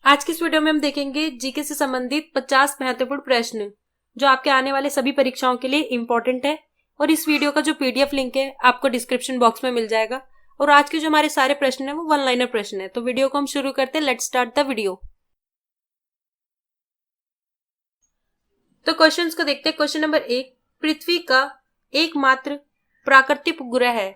आज की इस वीडियो में हम देखेंगे जीके से संबंधित 50 महत्वपूर्ण प्रश्न जो आपके आने वाले सभी परीक्षाओं के लिए इम्पोर्टेंट है। और इस वीडियो का जो पीडीएफ लिंक है आपको डिस्क्रिप्शन बॉक्स में मिल जाएगा। और आज के जो हमारे सारे प्रश्न है वो वन लाइनर प्रश्न है। तो वीडियो को हम शुरू करते हैं। Let's start the video. तो क्वेश्चंस को देखते हैं। क्वेश्चन नंबर 1, पृथ्वी का एकमात्र प्राकृतिक उपग्रह है।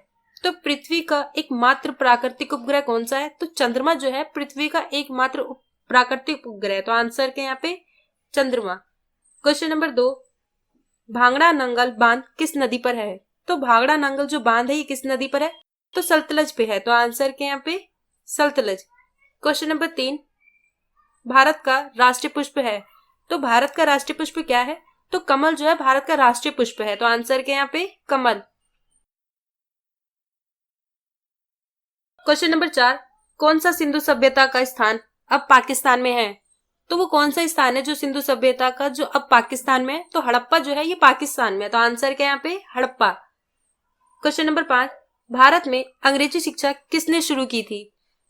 तो पृथ्वी का एकमात्र प्राकृतिक उपग्रह कौन सा है? तो चंद्रमा जो है पृथ्वी का एकमात्र प्राकृतिक उपग्रह है। तो आंसर के यहाँ पे चंद्रमा। क्वेश्चन नंबर 2, भांगड़ा नंगल बांध किस नदी पर है? तो भांगड़ा नंगल जो बांध है ये किस नदी पर है? तो सतलज पे है। तो आंसर के यहाँ पे सतलज। क्वेश्चन नंबर 3, भारत का राष्ट्रीय पुष्प है। तो भारत का राष्ट्रीय पुष्प क्या है? तो कमल जो है भारत का राष्ट्रीय पुष्प है। तो आंसर के यहाँ पे कमल। क्वेश्चन नंबर 4, कौन सा सिंधु सभ्यता का स्थान अब पाकिस्तान में है? तो वो कौन सा स्थान है जो सिंधु सभ्यता का जो अब पाकिस्तान में है? तो हड़प्पा जो है ये पाकिस्तान में है। तो आंसर क्या यहाँ पे हड़प्पा। क्वेश्चन नंबर 5, भारत में अंग्रेजी शिक्षा किसने शुरू की थी?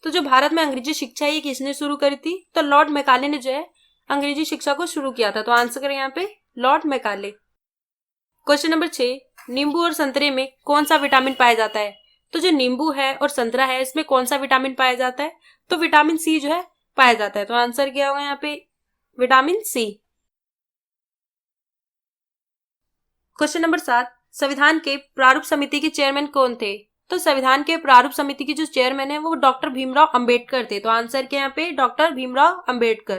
तो जो भारत में अंग्रेजी शिक्षा है ये किसने शुरू करी थी? तो लॉर्ड मैकाले ने जो है अंग्रेजी शिक्षा को शुरू किया था। तो आंसर यहाँ पे लॉर्ड मैकाले। क्वेश्चन नंबर 6, नींबू और संतरे में कौन सा विटामिन पाया जाता है? तो जो नींबू है और संतरा है इसमें कौन सा विटामिन पाया जाता है? तो विटामिन सी जो है पाया जाता है। तो आंसर क्या होगा यहाँ पे विटामिन सी। क्वेश्चन नंबर 7, संविधान के प्रारूप समिति के चेयरमैन कौन थे? तो संविधान के प्रारूप समिति के जो चेयरमैन है वो डॉक्टर भीमराव अंबेडकर थे। तो आंसर क्या यहाँ पे doctor Bhimrao Ambedkar.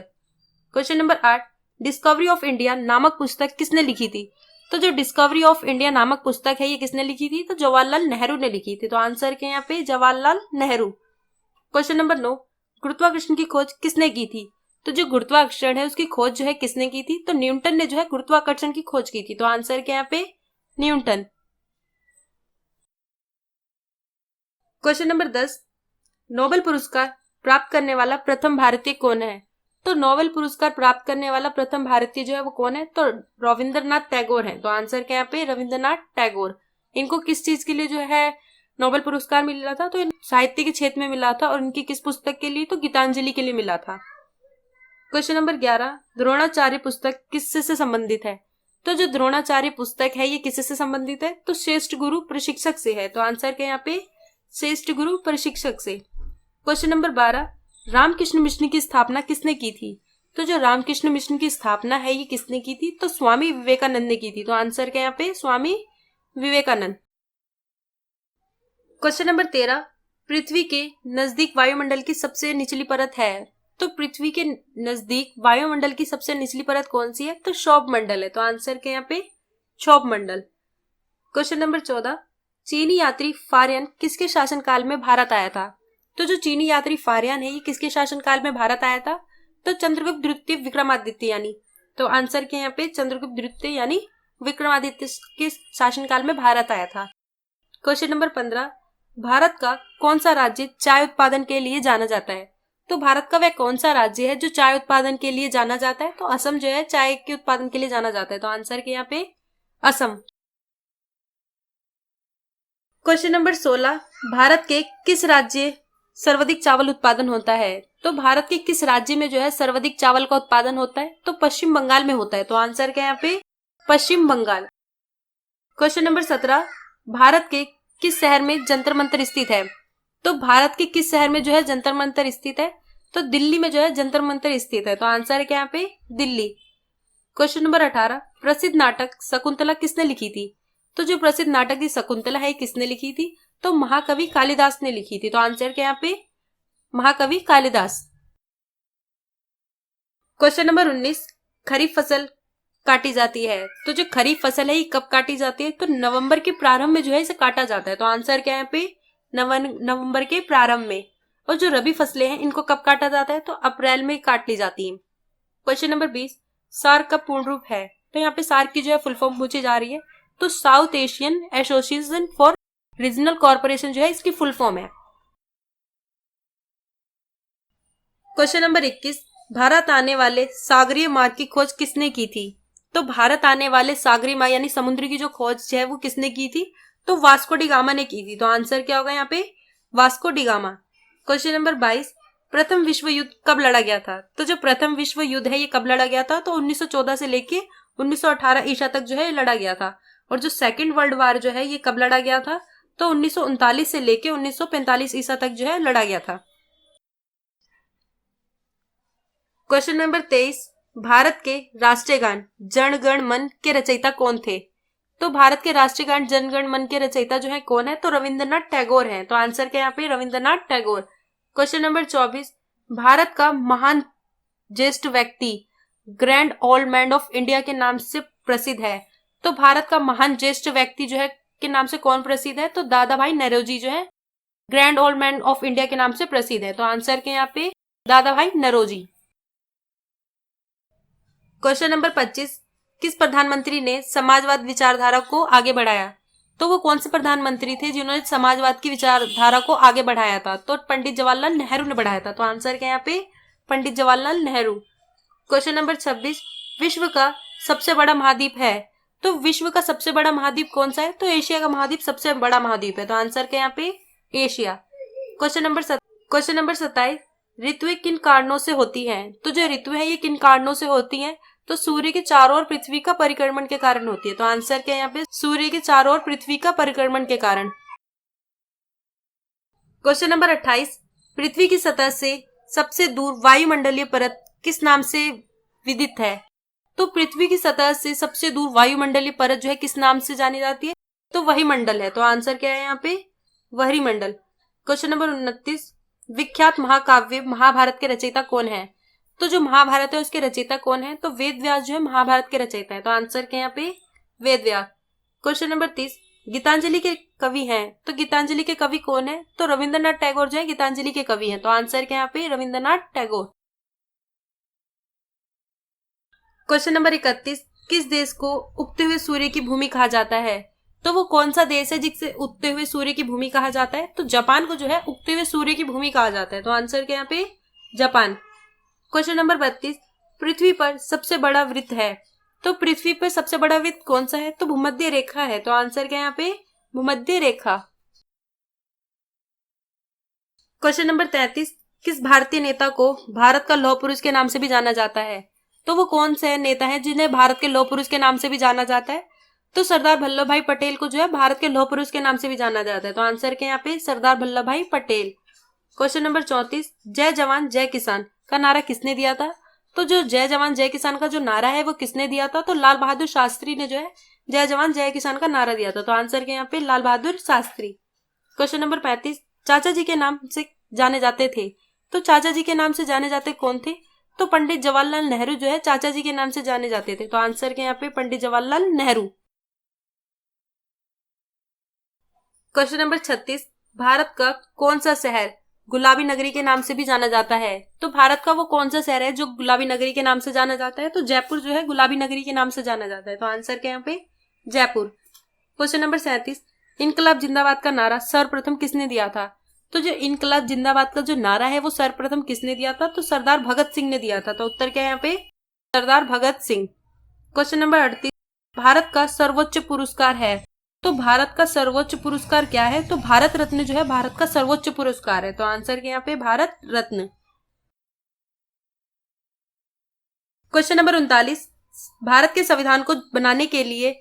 Question number 8, discovery of India नामक पुस्तक किसने लिखी थी? तो जो डिस्कवरी ऑफ इंडिया नामक पुस्तक है ये किसने लिखी थी? तो जवाहरलाल नेहरू ने लिखी थी। तो आंसर के यहाँ पे जवाहरलाल नेहरू। क्वेश्चन नंबर 9, गुरुत्वाकर्षण की खोज किसने की थी? तो जो गुरुत्वाकर्षण है उसकी खोज जो है किसने की थी? तो न्यूटन ने जो है गुरुत्वाकर्षण की खोज की थी। तो आंसर के यहाँ पे न्यूटन। क्वेश्चन नंबर 10, नोबेल पुरस्कार प्राप्त करने वाला प्रथम भारतीय कौन है? तो नोबेल पुरस्कार प्राप्त करने वाला प्रथम भारतीय जो है वो कौन है? तो रविंद्रनाथ टैगोर है। तो आंसर क्या यहाँ पे रविंद्रनाथ टैगोर। इनको किस चीज के लिए जो है नोबेल पुरस्कार मिला था? तो साहित्य के क्षेत्र में मिला था। और इनकी किस पुस्तक के लिए? तो गीतांजलि के लिए मिला था। क्वेश्चन नंबर 11, द्रोणाचार्य पुस्तक किससे संबंधित है? तो जो द्रोणाचार्य पुस्तक है ये किससे संबंधित है? तो श्रेष्ठ गुरु प्रशिक्षक से है। तो आंसर क्या यहाँ पे श्रेष्ठ गुरु प्रशिक्षक से। क्वेश्चन नंबर 12, रामकृष्ण मिशन की स्थापना किसने की थी? तो जो रामकृष्ण मिशन की स्थापना है ये किसने की थी? तो स्वामी विवेकानंद ने की थी। तो आंसर क्या यहाँ पे स्वामी विवेकानंद। क्वेश्चन नंबर 13, पृथ्वी के नजदीक वायुमंडल की सबसे निचली परत है। तो पृथ्वी के नजदीक वायुमंडल की सबसे निचली परत कौन सी है? तो क्षोभ मंडल है। तो आंसर क्या यहाँ पे क्षोभ मंडल। क्वेश्चन नंबर 14, चीनी यात्री फारियन किसके शासनकाल में भारत आया था? तो जो चीनी यात्री फारियन है ये किसके शासनकाल में भारत आया था? तो चंद्रगुप्त द्वितीय विक्रमादित्य यानी। तो आंसर के यहाँ पे चंद्रगुप्त द्वितीय यानी विक्रमादित्य के शासनकाल में भारत आया था। क्वेश्चन नंबर 15, भारत का कौन सा राज्य चाय उत्पादन के लिए जाना जाता है? तो भारत का वह कौन सा राज्य है जो चाय उत्पादन के लिए जाना जाता है? तो असम जो है चाय के उत्पादन के लिए जाना जाता है। तो आंसर के यहाँ पे असम। क्वेश्चन नंबर 16, भारत के किस राज्य सर्वाधिक चावल उत्पादन होता है? तो भारत के किस राज्य में जो है सर्वाधिक चावल का उत्पादन होता है? तो पश्चिम बंगाल में होता है। तो आंसर क्या है यहाँ पे पश्चिम बंगाल। क्वेश्चन नंबर 17, भारत के किस शहर में जंतर मंतर स्थित है? तो भारत के किस शहर में जो है जंतर मंतर स्थित है? तो दिल्ली में जो है जंतर मंतर स्थित है। तो आंसर है क्या यहाँ पे दिल्ली। क्वेश्चन नंबर 18, प्रसिद्ध नाटक शकुंतला किसने लिखी थी? तो जो प्रसिद्ध नाटक की शकुंतला है किसने लिखी थी? तो महाकवि कालिदास ने लिखी थी। तो आंसर क्या यहाँ पे महाकवि कालिदास। क्वेश्चन नंबर 19, खरीफ फसल काटी जाती है। तो जो खरीफ फसल है ये कब काटी जाती है? तो नवंबर के प्रारंभ में जो है इसे काटा जाता है। तो आंसर क्या है यहाँ पे नवंबर के प्रारंभ में। और जो रबी फसलें हैं इनको कब काटा जाता है? तो अप्रैल में काट ली जाती है। क्वेश्चन नंबर 20, सार्क का पूर्ण रूप है? तो यहाँ पे सार्क की जो है फुल फॉर्म पूछी जा रही है। तो south Asian association for regional corporation जो है इसकी फुल फॉर्म है। क्वेश्चन नंबर 21, भारत आने वाले सागरीय मार्ग की खोज किसने की थी? तो भारत आने वाले सागरीय मार्ग यानी समुद्र की जो खोज है वो किसने की थी? तो वास्को डी गामा ने की थी। तो आंसर क्या होगा यहाँ पे Vasco D gamma. Question number 22, प्रथम विश्व युद्ध कब लड़ा गया था? तो जो प्रथम विश्व युद्ध है ये कब लड़ा गया था? तो 1914 से लेके 1918 ईसा तक जो है लड़ा गया था। और जो सेकेंड वर्ल्ड वार जो है ये कब लड़ा गया था? तो 1939 से लेके 1945 ईसा तक जो है लड़ा गया था। क्वेश्चन नंबर 23, भारत के राष्ट्रीय गान जन गण मन के रचयिता कौन थे? तो भारत के राष्ट्रीय गान जन गण मन के रचयिता जो है कौन है? तो रविंद्रनाथ टैगोर हैं। तो आंसर क्या यहाँ पे? रविंद्रनाथ टैगोर। क्वेश्चन नंबर 24, भारत का महान ज्येष्ठ व्यक्ति grand old man of India के नाम से प्रसिद्ध है। तो भारत का महान ज्येष्ठ व्यक्ति जो है के नाम से कौन प्रसिद्ध है? तो दादा भाई नौरोजी जो है grand old man of India के नाम से प्रसिद्ध है। तो आंसर के यहाँ पे दादा भाई नौरोजी। क्वेश्चन नंबर 25, किस प्रधानमंत्री ने समाजवाद विचारधारा को आगे बढ़ाया? तो वो कौन से प्रधानमंत्री थे जिन्होंने समाजवाद की विचारधारा को आगे बढ़ाया था? तो पंडित जवाहरलाल नेहरू ने बढ़ाया था। तो आंसर क्या यहाँ पे? पंडित जवाहरलाल नेहरू। क्वेश्चन नंबर 26, विश्व का सबसे बड़ा महाद्वीप है। तो विश्व का सबसे बड़ा महाद्वीप कौन सा है? तो एशिया का महाद्वीप सबसे बड़ा महाद्वीप है। तो आंसर क्या यहाँ पे? एशिया। क्वेश्चन नंबर 27, ऋतुएं किन कारणों से होती हैं? तो जो ऋतुएं है ये किन कारणों से होती हैं? तो सूर्य के चारों ओर पृथ्वी का परिक्रमण के कारण होती है। तो आंसर क्या है यहाँ पे? सूर्य के चारों ओर पृथ्वी का परिक्रमण के कारण। क्वेश्चन नंबर 28, पृथ्वी की सतह से सबसे दूर वायुमंडलीय परत किस नाम से विदित है? तो पृथ्वी की सतह से सबसे दूर वायुमंडलीय परत जो है किस नाम से जानी जाती है? तो वही मंडल है। तो आंसर क्या है यहाँ पे? वही मंडल। क्वेश्चन नंबर 29, विख्यात महाकाव्य महाभारत के रचयिता कौन है? तो जो महाभारत है उसके रचयिता कौन है? तो वेद व्यास जो है महाभारत के रचयिता है। तो आंसर क्या यहाँ पे? वेद व्यास। क्वेश्चन नंबर 30, गीतांजलि के कवि हैं। तो गीतांजलि के कवि कौन है? तो रविंद्रनाथ टैगोर जो है गीतांजलि के कवि हैं। तो आंसर क्या यहाँ पे? रविंद्रनाथ टैगोर। क्वेश्चन नंबर 31, किस देश को उगते हुए सूर्य की भूमि कहा जाता है? तो वो कौन सा देश है जिसे उगते हुए सूर्य की भूमि कहा जाता है? तो जापान को जो है उगते हुए सूर्य की भूमि कहा जाता है। तो आंसर क्या यहाँ पे? जापान। क्वेश्चन नंबर 32, पृथ्वी पर सबसे बड़ा वृत्त है। तो पृथ्वी पर सबसे बड़ा वृत्त कौन सा है? तो भूमध्य रेखा है। तो आंसर क्या यहाँ पे? भूमध्य रेखा। क्वेश्चन नंबर 33, किस भारतीय नेता को भारत का लौह पुरुष के नाम से भी जाना जाता है? तो वो कौन से नेता है जिन्हें भारत के लौह पुरुष के नाम से भी जाना जाता है? तो सरदार वल्लभ भाई पटेल को जो है भारत के लौह पुरुष के नाम से भी जाना जाता है। तो आंसर क्या यहाँ पे? सरदार वल्लभ भाई पटेल। क्वेश्चन नंबर 34, जय जवान जय किसान का नारा किसने दिया था? तो जो जय जवान जय किसान का जो नारा है वो किसने दिया था? तो लाल बहादुर शास्त्री ने जो है जय जवान जय किसान का नारा दिया था। तो आंसर क्या यहाँ पे? लाल बहादुर शास्त्री। क्वेश्चन नंबर 35, चाचा जी के नाम से जाने जाते थे। तो चाचा जी के नाम से जाने जाते कौन थे? तो पंडित जवाहरलाल नेहरू जो है चाचा जी के नाम से जाने जाते थे। तो आंसर क्या यहाँ पे? पंडित जवाहरलाल नेहरू। क्वेश्चन नंबर 36, भारत का कौन सा शहर गुलाबी नगरी के नाम से भी जाना जाता है? तो भारत का वो कौन सा शहर है जो गुलाबी नगरी के नाम से जाना जाता है? तो जयपुर जो है गुलाबी नगरी के नाम से जाना जाता है। तो आंसर क्या यहाँ पे? जयपुर। क्वेश्चन नंबर 37, इनकलाब जिंदाबाद का नारा सर्वप्रथम किसने दिया था? तो जो इनकलाब जिंदाबाद का जो नारा है वो सर्वप्रथम किसने दिया था? तो सरदार भगत सिंह ने दिया था। तो उत्तर क्या है यहाँ पे? सरदार भगत सिंह। क्वेश्चन नंबर 38, भारत का सर्वोच्च पुरस्कार है। तो भारत का सर्वोच्च पुरस्कार क्या है? तो भारत रत्न जो है भारत का सर्वोच्च पुरस्कार है। तो आंसर क्या यहाँ पे? भारत रत्न। क्वेश्चन नंबर 39, भारत के संविधान को बनाने के लिए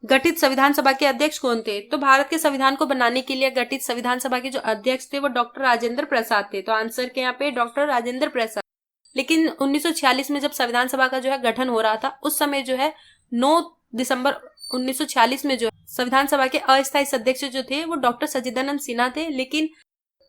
गठित संविधान सभा के अध्यक्ष कौन थे? तो भारत के संविधान को बनाने के लिए गठित संविधान सभा के जो अध्यक्ष थे वो डॉक्टर राजेंद्र प्रसाद थे। तो आंसर के यहाँ पे? डॉक्टर राजेंद्र प्रसाद। लेकिन 1946 में जब संविधान सभा का जो है गठन हो रहा था उस समय जो है 9 दिसंबर 1946 में जो संविधान सभा के अस्थायी सदस्य जो थे वो डॉक्टर सच्चिदानंद सिन्हा थे। लेकिन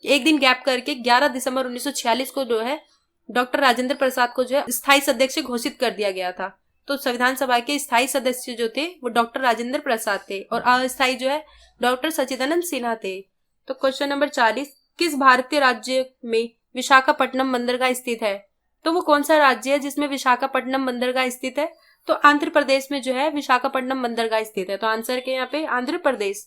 एक दिन गैप करके 11 दिसंबर 1946 को जो है डॉक्टर राजेंद्र प्रसाद को जो है स्थायी सदस्य घोषित कर दिया गया था। तो संविधान सभा के स्थायी सदस्य जो थे वो डॉक्टर राजेंद्र प्रसाद थे और अस्थायी जो है डॉक्टर सच्चिदानंद सिन्हा थे। तो क्वेश्चन नंबर 40, किस भारतीय राज्य में विशाखापट्टनम बंदरगाह स्थित है? तो वो कौन सा राज्य है जिसमें विशाखापट्टनम बंदरगाह स्थित है? तो आंध्र प्रदेश में जो है विशाखापट्टनम बंदरगाह स्थित है। तो आंसर के यहाँ पे? आंध्र प्रदेश।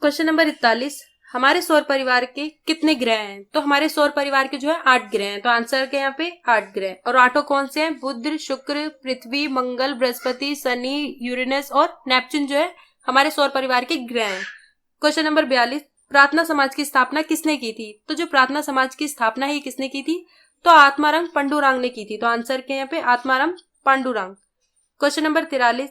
क्वेश्चन नंबर 41, हमारे सौर परिवार के कितने ग्रह हैं? तो हमारे सौर परिवार के जो है 8 ग्रह हैं। तो आंसर के यहाँ पे 8 ग्रह। और 8 कौन से हैं? बुध, शुक्र, पृथ्वी, मंगल, बृहस्पति, शनि, यूरेनस और नेपच्यून जो है हमारे सौर परिवार के ग्रह हैं। क्वेश्चन नंबर 42, प्रार्थना समाज की स्थापना किसने की थी? तो जो प्रार्थना समाज की स्थापना है किसने की थी? तो आत्माराम पांडुरंग ने की थी। तो आंसर के यहाँ पे आत्माराम पांडुरंग। क्वेश्चन नंबर 43,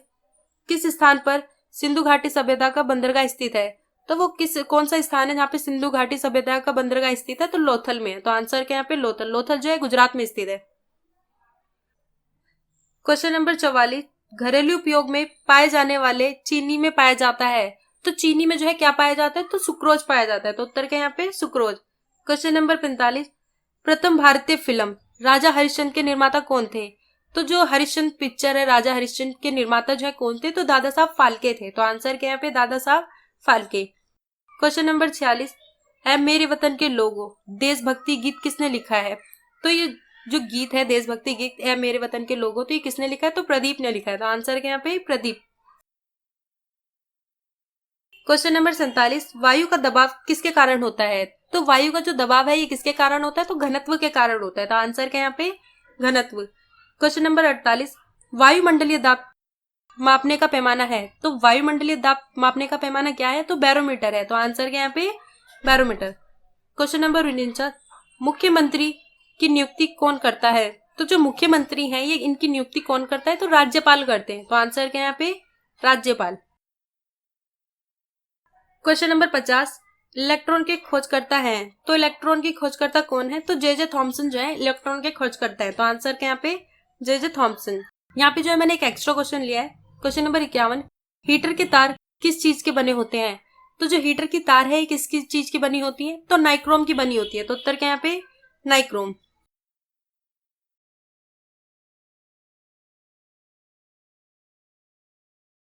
किस स्थान पर सिंधु घाटी सभ्यता का बंदरगाह स्थित है? तो वो कौन सा स्थान है जहाँ पे सिंधु घाटी सभ्यता का बंदरगाह स्थित है? तो लोथल में है। तो आंसर के यहाँ पे लोथल। लोथल जो है गुजरात में स्थित है। क्वेश्चन नंबर 44, घरेलू उपयोग में पाए जाने वाले चीनी में पाया जाता है। तो चीनी में जो है क्या पाया जाता है? तो सुक्रोज पाया जाता है। तो उत्तर के यहाँ पे सुक्रोज। क्वेश्चन नंबर 45, प्रथम भारतीय फिल्म राजा हरिश्चंद्र के निर्माता कौन थे? तो जो हरिश्चंद्र पिक्चर है, राजा हरिश्चंद्र के निर्माता जो है कौन थे? तो दादा साहब फाल्के थे। तो आंसर के यहाँ पे दादा साहब फाल्के। क्वेश्चन नंबर 46, ऐ मेरे वतन के लोगों देशभक्ति गीत किसने लिखा है? तो ये जो गीत है देशभक्ति गीत ऐ मेरे वतन के लोगों, तो ये किसने लिखा है? तो प्रदीप ने लिखा है। तो आंसर के यहाँ पे प्रदीप। क्वेश्चन नंबर 47, वायु का दबाव किसके कारण होता है? तो वायु का जो दबाव है ये किसके कारण होता है? तो घनत्व के कारण होता है। तो आंसर के यहाँ पे घनत्व। क्वेश्चन नंबर 48, वायुमंडलीय दाब मापने का पैमाना है। तो वायुमंडलीय दाब मापने का पैमाना क्या है? तो बैरोमीटर है। तो आंसर के यहाँ पे बैरोमीटर। क्वेश्चन नंबर 49, मुख्यमंत्री की नियुक्ति कौन करता है? तो जो मुख्यमंत्री हैं ये इनकी नियुक्ति कौन करता है? तो राज्यपाल करते हैं। तो आंसर के यहाँ पे राज्यपाल। क्वेश्चन नंबर 50, इलेक्ट्रॉन के खोजकर्ता हैं। तो इलेक्ट्रॉन की खोजकर्ता कौन है? तो जे थॉमसन जो है इलेक्ट्रॉन के खोजकर्ता है। तो आंसर के यहाँ पे जे थॉमसन। यहाँ पे जो है मैंने एक एक्स्ट्रा क्वेश्चन लिया है। क्वेश्चन नंबर 51, हीटर के तार किस चीज के बने होते हैं? तो जो हीटर की तार है किस चीज की बनी होती है? तो नाइक्रोम की बनी होती है। तो उत्तर के यहाँ पे नाइक्रोम।